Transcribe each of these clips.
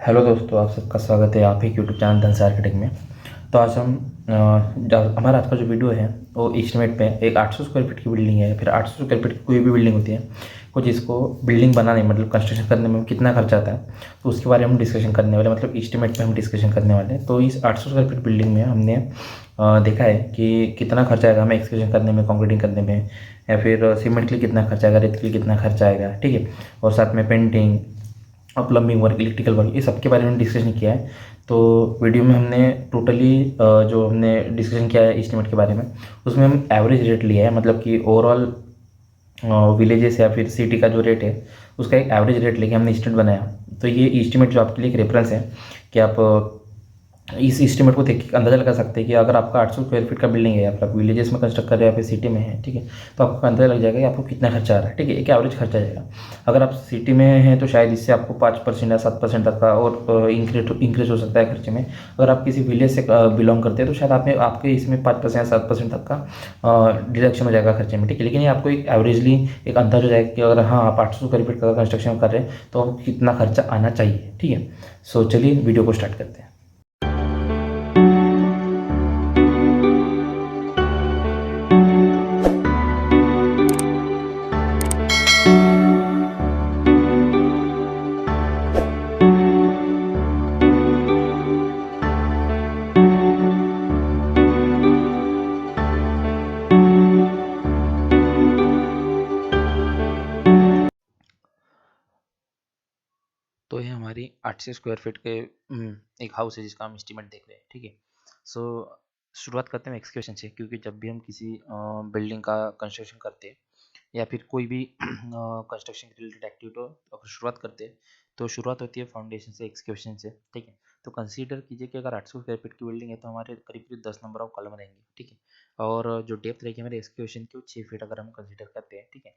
Hello दोस्तों, आप सबका स्वागत है आप ही यूट्यूब चैनल धनस आर्किटेक्ट में। तो आज हम हमारा आज का जो वीडियो है वो एस्टीमेट पे एक 800 स्क्वायर फीट की बिल्डिंग है, फिर 800 स्क्वायर फीट की कोई भी बिल्डिंग होती है, कुछ इसको बिल्डिंग बनाने मतलब कंस्ट्रक्शन करने में कितना खर्चा आता है, तो उसके बारे में हम डिस्कशन करने वाले, मतलब एस्टीमेट पे हम डिस्कशन करने वाले हैं। तो इस 800 स्क्वायर फीट बिल्डिंग में हमने देखा है कि कितना खर्चा आएगा हमें एक्सक्यूशन करने में, कंक्रीटिंग करने में, या फिर सीमेंट के लिए कितना खर्चा आएगा, रेत के लिए कितना खर्चा आएगा, ठीक है। और साथ में पेंटिंग और प्लम्बिंग वर्क, इलेक्ट्रिकल वर्क, ये सब के बारे में डिस्कशन किया है। तो वीडियो में हमने टोटली जो हमने डिस्कशन किया है एस्टीमेट के बारे में, उसमें हम एवरेज रेट लिया है, मतलब कि ओवरऑल विलेजेस या फिर सिटी का जो रेट है उसका एक एवरेज रेट लेके हमने एस्टीमेट बनाया। तो ये एस्टीमेट जो आपके लिए एक रेफरेंस है कि आप इस एस्टीमेट को देख के अंदाज़ा लगा सकते हैं कि अगर आपका 800 स्क्वायर फीट का बिल्डिंग है या फिर आप विलेजेस में कंस्ट्रक्ट कर रहे हैं या फिर सिटी में है, ठीक है, तो आपको अंदाज़ा लग जाएगा कि आपको कितना खर्चा आ रहा है, ठीक है, एक एवरेज खर्चा जाएगा। अगर आप सिटी में हैं तो शायद इससे आपको 5% या 7% तक का और इंक्रीज हो सकता है खर्चे में। अगर आप किसी विलेज से बिलोंग करते हैं तो शायद आपके इसमें 5% या 7% तक का डिडक्शन हो जाएगा खर्चे में, ठीक है। लेकिन ये आपको एक एवरेजली एक अंदाज़ा हो जाएगा कि अगर हाँ आप 800 स्क्वायर फीट का कंस्ट्रक्शन कर रहे हैं तो आपको कितना खर्चा आना चाहिए, ठीक है। सो चलिए वीडियो को स्टार्ट करते हैं। तो ये हमारी 800 स्क्वायर फीट के एक हाउस है जिसका हम एस्टीमेट देख रहे हैं, ठीक है। सो शुरुआत करते हैं एक्सक्यूशन से, क्योंकि जब भी हम किसी बिल्डिंग का कंस्ट्रक्शन करते हैं या फिर कोई भी कंस्ट्रक्शन रिलेटेड एक्टिविटी अगर शुरुआत करते हैं तो शुरुआत होती है फाउंडेशन से, एक्सक्यूशन से, ठीक है। तो कंसीडर कीजिए कि अगर 800 स्क्वायर फीट की बिल्डिंग है तो हमारे करीब करीब 10 नंबर ऑफ कॉलम रहेंगे, ठीक है। और जो डेप्थ रहेगी हमारे एक्सक्यूशन की वो 6 फीट अगर हम कंसीडर करते हैं, ठीक है।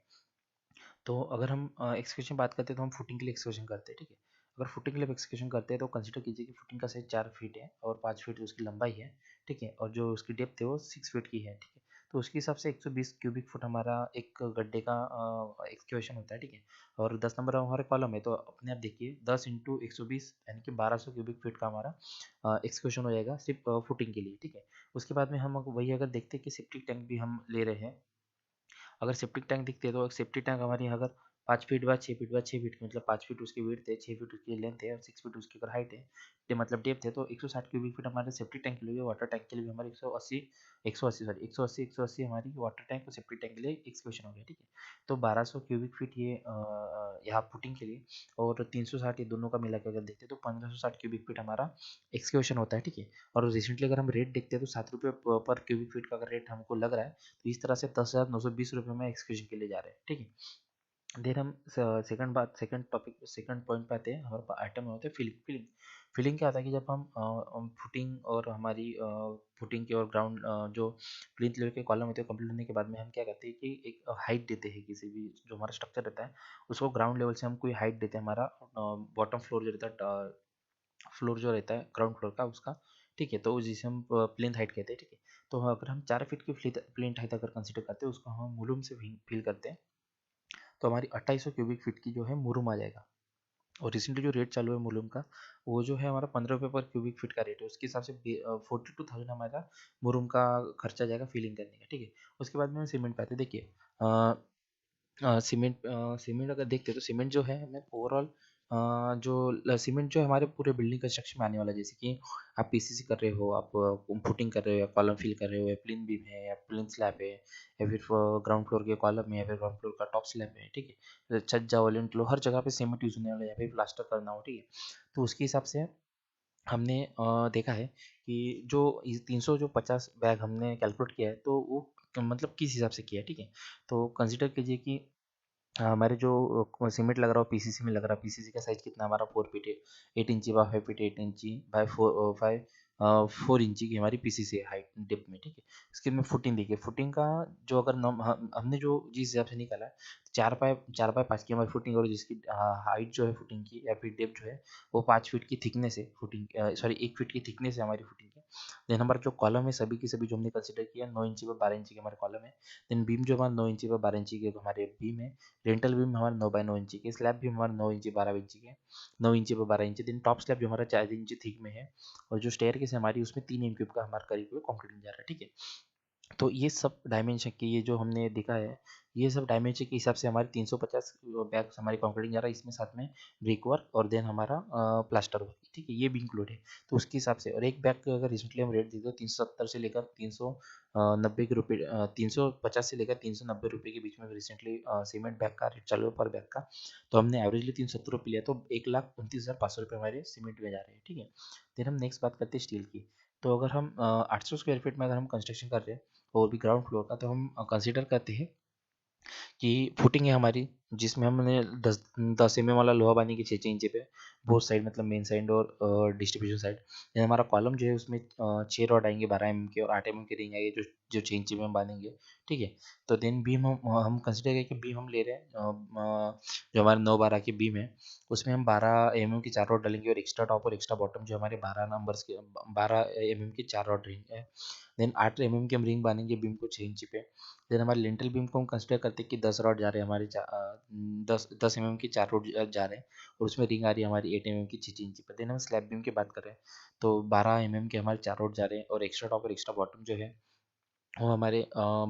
तो अगर हम एक्सक्यूशन बात करते हैं तो हम फुटिंग के लिए एक्सक्यूशन करते हैं, ठीक है। अगर फुटिंग के लिए एक्सक्यूशन करते हैं तो कंसिडर कीजिए कि फुटिंग का साइज 4 फीट है और 5 फीट उसकी लंबाई है, ठीक है। और जो उसकी डेप्थ है वो 6 फीट की है, ठीक है। तो उसके हिसाब से 120 क्यूबिक फुट हमारा एक गड्ढे का एक्सक्यूशन होता है, ठीक है। और 10 नंबर हमारे कॉलम है तो अपने आप देखिए 10 इंटू 120 यानी कि 1200 क्यूबिक फीट का हमारा एक्सक्यूशन हो जाएगा सिर्फ फुटिंग के लिए, ठीक है। उसके बाद में हम वही अगर देखते हैं कि सेप्टिक टैंक भी हम ले रहे हैं, अगर सेप्टिक टैंक दिखते हैं तो एक सेप्टिक टैंक हमारी अगर 5 feet by 6 feet by 6 feet की, मतलब 5 फीट उसकी विड्थ है, 6 फीट उसकी लेंथ है और 6 फीट उसकी अगर हाइट है, तो मतलब डेप्थ है, तो 160 क्यूबिक फीट हमारे सेप्टिक टैंक के लिए, वाटर टैंक के लिए भी हमारे 180 हमारी वाटर टैंक और सेप्टिक टैंक के लिए एक्सक्यूशन हो गया, ठीक है। तो 1200 क्यूबिक फीट ये यहाँ पुटिंग के लिए और 360 ये दोनों का मिला के अगर देखते हैं तो 1560 क्यूबिक फीट हमारा एक्सक्यूशन होता है, ठीक है। और रिसेंटली अगर हम रेट देखते हैं तो 7 रुपये पर क्यूबिक फीट का अगर रेट हमको लग रहा है, तो इस तरह से 10,920 रुपये में एक्सक्यूशन के लिए जा रहे हैं, ठीक है। देन हम सेकंड टॉपिक, सेकंड पॉइंट पे आते हैं। हमारे आइटम में होते हैं फिलिंग। फिलिंग क्या होता है कि जब हम फुटिंग और हमारी फुटिंग के और ग्राउंड जो प्लिंथ लेवल के कॉलम होते हैं कंप्लीट होने के बाद में हम क्या करते हैं कि एक हाइट देते हैं, किसी भी जो हमारा स्ट्रक्चर रहता है उसको ग्राउंड लेवल से हम कोई हाइट देते हैं, हमारा बॉटम फ्लोर जो रहता है, फ्लोर जो रहता है ग्राउंड फ्लोर का उसका, ठीक है। तो जिसे हम प्लिंथ हाइट कहते हैं, ठीक है। तो अगर हम 4 फीट की प्लिंथ हाइट अगर कंसिडर करते हैं उसको हम मुलुम से फिल करते हैं तो हमारी 2800 क्यूबिक फीट की जो है मुरुम आ जाएगा। और रिसेंटली जो रेट चालू है मुलुम का वो जो है हमारा 15 रुपये पर क्यूबिक फीट का रेट है, उसके हिसाब से 42,000 हमारा मुरुम का खर्चा जाएगा फिलिंग करने का, ठीक है। उसके बाद में हम सीमेंट पे आते हैं। देखिए सीमेंट अगर देखते हैं तो सीमेंट जो है हमें ओवरऑल सीमेंट जो है हमारे पूरे बिल्डिंग कंस्ट्रक्शन में आने वाला है, जैसे कि आप पीसीसी कर रहे हो, आप फुटिंग कर रहे हो या कॉलम फिल कर रहे हो या प्लिन बीम है या प्लिन स्लैब है या फिर ग्राउंड फ्लोर के कॉलम है या फिर ग्राउंड फ्लोर का टॉप स्लैब है, ठीक है। छज्जा वॉलेंट लो हर जगह पे सीमेंट यूज होने वाला है या फिर प्लास्टर करना हो, ठीक है। तो उसके हिसाब से हमने देखा है कि जो 350 बैग हमने कैलकुलेट किया है तो वो मतलब किस हिसाब से किया है, ठीक है। तो कंसिडर कीजिए कि हमारे जो सीमेंट लग रहा हो पीसीसी में लग रहा है, पीसीसी का साइज कितना हमारा 4 फीट है, 8 इंची बाय 5 फीट, 8 इंची बाय 4 इंची की हमारी पीसीसी है हाइट डेप्थ में, ठीक है। इसके में फुटिंग देखिए, फुटिंग का जो अगर हमने जो जिस हिसाब से निकाला है 4 बाय 5 की हमारी फुटिंग और जिसकी हाइट जो है फुटिंग की या फिर डेप्थ जो है वो 5 फीट की थिकनेस है फुटिंग, सॉरी 1 फीट की थिकनेस है हमारी फुटिंग की, देन हमारा जो कॉलम है सभी की सभी जो हमने कंसिडर किया 9 इंची पर 12 इंची के हमारे कॉलम है। देन बीम जो हमारा 9 इंची पर 12 इंची के हमारे बीम है। रेंटल बीम हमारा 9 बाय 9 इंची के। स्लैब भी हमारा 9 इंची 12 इंची के, 9 इंची पर 12 इंची। देन टॉप स्लैब जो हमारा 4 इंची थिक में है। और जो स्टेयर केस है हमारी उसमें 3 एम क्यूब का हमारा करीब कंक्रीट जा रहा है, ठीक है। तो ये सब डायमेंशन की ये जो हमने देखा है, ये सब डायमेंशन के हिसाब से हमारे 350 बैग हमारी कंक्रीटिंग जा रहा है। इसमें साथ में ब्रिक वर्क और देन हमारा प्लास्टर वर्क, ठीक है, ये भी इंक्लूड है। तो उसके हिसाब से और एक बैग का अगर रिसेंटली हम रेट देते तो 370 से लेकर 390 के रुपये, 350 से लेकर 390 रुपये के बीच में रिसेंटली सीमेंट बैग का रेट चालू है पर बैग का। तो हमने एवरेजली 370 रुपये लिया, तो 1,29,500 हमारे सीमेंट में जा रहे हैं, ठीक है। फिर हम नेक्स्ट बात करते हैं स्टील की। तो अगर हम 800 स्क्वायर फीट में अगर हम कंस्ट्रक्शन कर रहे हैं और भी ग्राउंड फ्लोर का, तो हम कंसीडर करते हैं कि फुटिंग है हमारी, जिसमें हमने 10 mm वाला लोहा बांधी के 6 इंच पे बोथ साइड, मतलब मेन साइड और डिस्ट्रीब्यूशन साइड। हमारा कॉलम जो है उसमें 6 रॉड आएंगे 12 mm के और 8 mm के रिंग आएंगे जो 6 इंच में हम बांधेंगे, ठीक है। तो देन बीम हम कंसिडर करें कि बीम हम ले रहे हैं जो हमारे 9-12 की बीम है उसमें हम 12 mm की 4 रॉड डालेंगे और एक्स्ट्रा टॉप और एक्स्ट्रा बॉटम जो हमारे 12 mm की 4 रॉड रिंग है। देन 8 mm की हम रिंग बांधेंगे बीम को 6 इंच पे। देन हमारे लिंटल बीम को हम कंसिडर करते हैं कि 10 रॉड जा रहे हैं हमारे, 10 mm की 4 रॉड जा रहे हैं और उसमें रिंग आ रही है हमारी 8 mm की 6 इंच पर। देन हम स्लैब बीम की बात कर रहे हैं तो 12 mm के हमारे 4 रॉड जा रहे हैं और एक्स्ट्रा टॉप और एक्स्ट्रा बॉटम जो है वो हमारे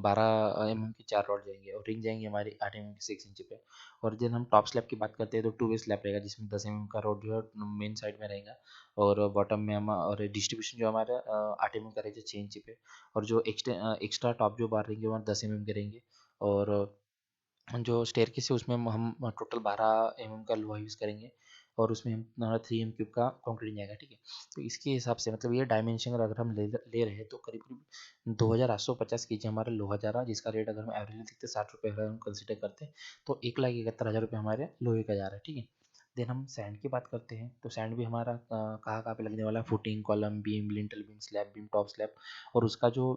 12 mm की 4 रॉड जाएंगे और रिंग जाएंगे हमारी 8 mm की 6 इंच पे। और जब हम टॉप स्लैब की बात करते हैं तो 2 वे स्लैब रहेगा जिसमें 10 mm का रॉड जो है मेन साइड में रहेगा और बॉटम में हम और डिस्ट्रीब्यूशन जो हमारा 8 mm का रहेगा 6 इंच पे। और जो एक्स्ट्रा टॉप जो बार रहेंगे वो 10 mm के रहेंगे। और जो स्टेयरकेस है उसमें हम टोटल 12 mm का लोहा यूज़ करेंगे और उसमें हम 3 m क्यूब का कंक्रीट जाएगा, ठीक है। तो इसके हिसाब से मतलब ये डायमेंशन अगर हम ले रहे हैं तो करीब करीब 2,850 kg हमारा लोहा जा रहा है, जिसका रेट अगर हम एवरेज देखते 60 रुपये अगर हम कंसिडर करते हैं तो 1,71,000 रुपये हमारे लोहे का जा रहा है, ठीक है। देन हम सैंड की बात करते हैं तो सैंड भी हमारा कहाँ कहाँ पे लगने वाला है, footing, column, beam, lintel beam, slab beam, top slab. और उसका जो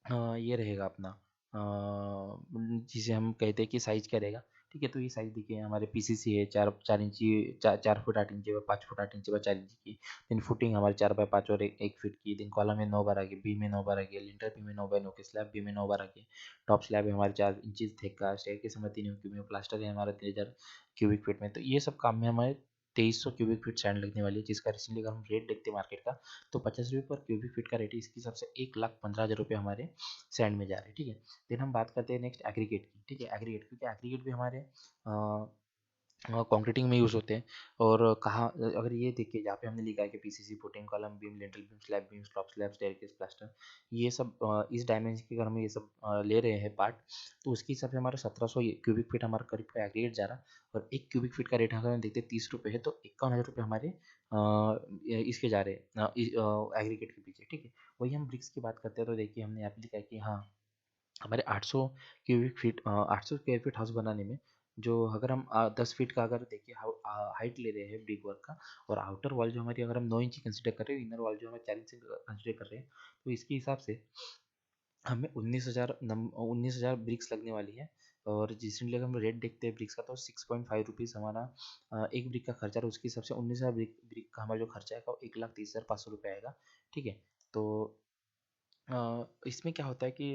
ये रहेगा अपना जिसे हम कहते हैं कि साइज़ क्या रहेगा, ठीक है। तो ये साइज़ देखिए हमारे पीसीसी है 4 इंची, 4 फुट 8 इंची 5 फुट 8 इंची 4 इंची की। देन फुटिंग हमारे 4x5 और 1 फीट की। देन कॉलम है 9-12 के, बी में 9-12 के, लिंटर बी में 9x9 के, स्लैब बी में 9-12 के, टॉप स्लैब है हमारे 4 इंची थिक का, स्टेयरकेस हमारे 3 क्यूब में, प्लास्टर है हमारा 3,000 क्यूबिक फीट में। तो ये सब काम में हमारे 2300 क्यूबिक फीट सैंड लगने वाली है, जिसका रिसेंटली अगर हम रेट देखते हैं मार्केट का तो 50 रुपये पर क्यूबिक फीट का रेट है। इसके हिसाब से 1,15,000 रुपये हमारे सैंड में जा रहे हैं, ठीक है। देन हम बात करते हैं नेक्स्ट एग्रीगेट की, ठीक है। एग्रीगेट, क्योंकि एग्रीगेट भी हमारे कंक्रीटिंग में यूज़ होते हैं। और कहाँ अगर ये देखिए जहाँ पे हमने लिखा है कि PCC, footing, column, beam, lintel beam, top slab, staircase, plaster, ये सब इस डायमेंशन के अगर हम ये सब ले रहे हैं पार्ट तो उसके हिसाब से हमारा 1700 क्यूबिक फीट हमारा करीब एग्रीगेट जा रहा है। और 1 क्यूबिक फीट का रेट अगर हम देखते हैं 30 रुपये है तो 51,000 रुपये हमारे इसके जा रहे हैं एग्रीगेट के पीछे, ठीक है। वही हम ब्रिक्स की बात करते हैं तो देखिए हमने यहाँ पे लिखा है कि हाँ हमारे 800 cubic feet 800 square feet house बनाने में जो अगर हम 10 फीट का अगर देखिए हाइट ले रहे हैं ब्रिक वर्क का और आउटर वॉल जो हमारी अगर हम 9 इंच कंसिडर कर रहे हैं, इनर वॉल जो हमें 4 इंच कंसिडर कर रहे हैं, तो इसके हिसाब से हमें 19,000 ब्रिक्स लगने वाली है। और रिसेंटली अगर हम रेट देखते हैं ब्रिक्स का तो 6.5 रुपीज़ हमारा एक ब्रिक का खर्चा है। उसके हिसाब से 19,000 ब्रिक का हमारा जो खर्चा है वो 1,30,500 रुपये आएगा, ठीक है। तो इसमें क्या होता है कि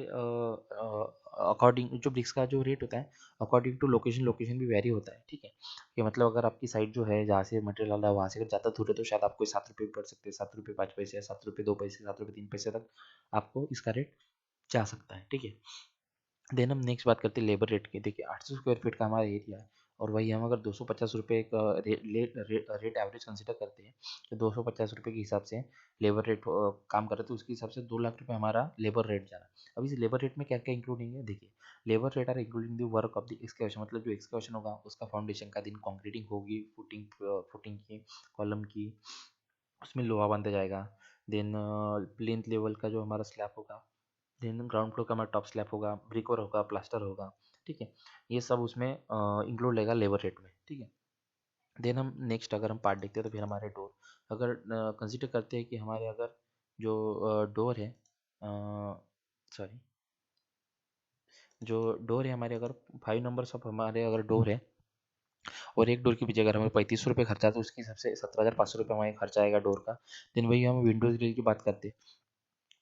अकॉर्डिंग जो ब्रिक्स का जो रेट होता है अकॉर्डिंग टू लोकेशन लोकेशन भी वेरी होता है, ठीक है। कि मतलब अगर आपकी साइड जो है जहाँ से मटेरियल आ रहा है वहाँ से अगर ज़्यादा दूर है तो शायद आपको 7 रुपये पड़ सकते हैं, 7 रुपये 5 पैसे, 7 रुपये 2 पैसे, 7 रुपये 3 पैसे तक आपको इसका रेट जा सकता है, ठीक है। देन हम नेक्स्ट बात करते हैं लेबर रेट की। देखिए 800 स्क्वायर फीट का हमारा एरिया है और वही हम अगर 250 रुपये का रेट एवरेज कंसिडर करते हैं तो 250 रुपये के हिसाब से लेबर रेट काम कर रहे हैं तो उसके हिसाब से 2 लाख रुपये हमारा लेबर रेट जा रहा है। अब इस लेबर रेट में क्या क्या इंक्लूडिंग है देखिए, labour rate are including the work of the excavation, मतलब जो एक्सकेवेशन होगा उसका फाउंडेशन का, दिन कंक्रीटिंग होगी, फुटिंग की, कॉलम की, उसमें लोहा बांधा जाएगा। देन प्लिंथ लेवल का जो हमारा स्लैब होगा, देन ग्राउंड फ्लोर का हमारा टॉप स्लैब होगा, ब्रिक वर्क होगा, प्लास्टर होगा, ठीक है। ये सब उसमें इंक्लूड रहेगा लेबर रेट में, ठीक है। देन हम नेक्स्ट अगर हम पार्ट देखते हैं तो फिर हमारे डोर अगर कंसिडर करते हैं कि हमारे अगर जो डोर है, सॉरी, जो डोर है हमारे अगर 5 नंबर्स ऑफ हमारे अगर डोर है और एक डोर के पीछे अगर हमें 3500 रुपये खर्चा, तो उसके हिसाब से 17,500 रुपये हमारे खर्चा आएगा डोर का। देन वही हम विंडोज ग्रिल की बात करते हैं।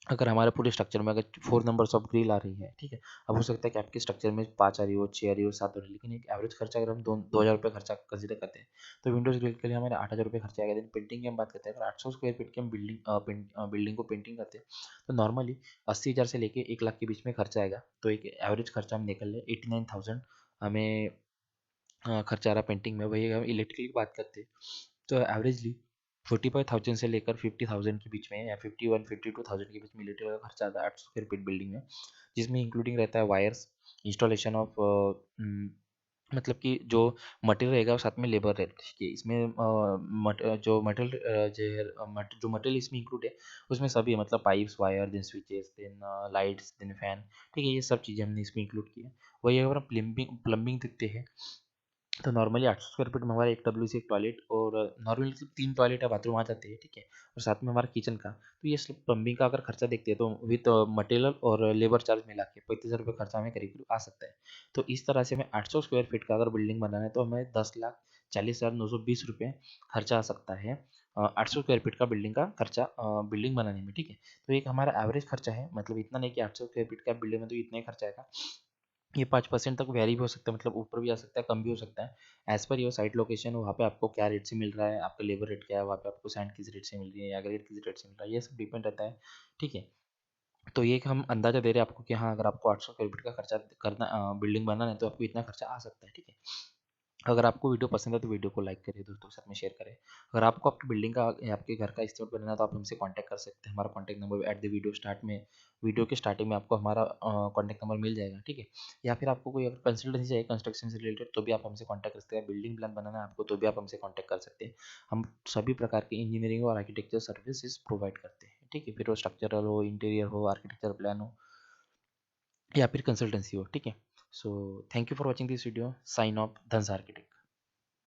अगर हमारे पूरे स्ट्रक्चर में अगर 4 नंबर्स ऑफ ग्रिल आ रही है, ठीक है, अब हो सकता है कि आपके स्ट्रक्चर में 5 आ रही हो, 6 आ रही हो, 7 आ रही हो, लेकिन एक एवरेज खर्चा अगर हम 2,000 रुपये खर्चा कंसिडर करते हैं, तो विंडोज ग्रिल के लिए हमारे 8,000 रुपये खर्चा आएगा। देन पेंटिंग की हम बात करते हैं, अगर 800 स्क्वायर फीट की हम बिल्डिंग को पेंटिंग करते हैं, तो नॉर्मली 80,000 से लेके 1 लाख के बीच में खर्चा आएगा। तो एक एवरेज खर्चा हम निकल ले 89,000 हमें खर्चा आ रहा पेंटिंग में। वही हम इलेक्ट्रिकल की बात करते हैं, तो एवरेजली 45,000 से लेकर 50,000 के बीच में, या 51-52,000 के बीच में इलेक्ट्रिकल का खर्चा आता है 800 स्क्वायर फीट बिल्डिंग में, जिसमें इंक्लूडिंग रहता है वायर्स, इंस्टॉलेशन ऑफ, मतलब कि जो मटेरियल रहेगा और साथ में लेबर रहेगी इसमें, जो मटेरियल जो मटेरियल इसमें इंक्लूड है उसमें सभी है, मतलब pipes, wire, then switches, then lights, then fan, ठीक है, ये सब चीज़ें हमने इसमें इंक्लूड की है। वही अगर हम प्लम्बिंग देखते हैं, तो नॉर्मली 800 स्क्वायर फीट में हमारा एक WC, एक टॉयलेट, और नॉर्मली 3 टॉयलेट या बाथरूम आ जाते हैं, ठीक है, और साथ में हमारा किचन का। तो ये सब प्लम्बिंग का अगर खर्चा देखते हैं, तो विथ मटेरियल और लेबर चार्ज मिला के 35,000 रुपये खर्चा हमें करीब आ सकता है। तो इस तरह से हमें 800 स्क्वायर फीट का अगर बिल्डिंग बनाना है, तो हमें 10,40,920 रुपये खर्चा आ सकता है 800 स्क्वायर फीट का बिल्डिंग का खर्चा बिल्डिंग बनाने में, ठीक है। तो एक हमारा एवरेज खर्चा है, मतलब इतना नहीं कि 800 स्क्वायर फीट का बिल्डिंग में तो इतना ही खर्चा आएगा। ये 5% तक वेरी भी हो सकता है, मतलब ऊपर भी आ सकता है, कम भी हो सकता है, as per your site location, वहाँ पे आपको क्या रेट से मिल रहा है, आपका लेबर रेट क्या है, वहाँ पे आपको सैंड किस रेट से मिल रही है, या ग्रेड किस रेट से मिल रहा है, ये सब डिपेंड रहता है, ठीक है। तो ये एक हम अंदाजा दे रहे हैं आपको कि हाँ, अगर आपको 800 स्क्वायर फीट का खर्चा करना, बिल्डिंग बनाना है, तो आपको इतना खर्चा आ सकता है, ठीक है। अगर आपको वीडियो पसंद है तो वीडियो को लाइक करिए, दोस्तों के साथ में शेयर करें। अगर आपको आपकी बिल्डिंग का या आपके घर का एस्टीमेट बनाना है, तो आप हमसे कांटेक्ट कर सकते हैं। हमारा contact number at the video के स्टार्टिंग में आपको हमारा कांटेक्ट नंबर मिल जाएगा, ठीक है। या फिर आपको कोई अगर कंसल्टेंसी चाहिए कंस्ट्रक्शन से रिलेटेड, तो भी आप हमसे कांटेक्ट कर सकते हैं। बिल्डिंग प्लान बनाना है आपको, तो भी आप हमसे कांटेक्ट कर सकते हैं। हम सभी प्रकार की इंजीनियरिंग और आर्किटेक्चर सर्विसेज प्रोवाइड करते हैं, ठीक है, फिर वो स्ट्रक्चरल हो, इंटीरियर हो, आर्किटेक्चर प्लान हो, या फिर कंसल्टेंसी हो, ठीक है। So thank you for watching this video. Sign off Dhan's architect.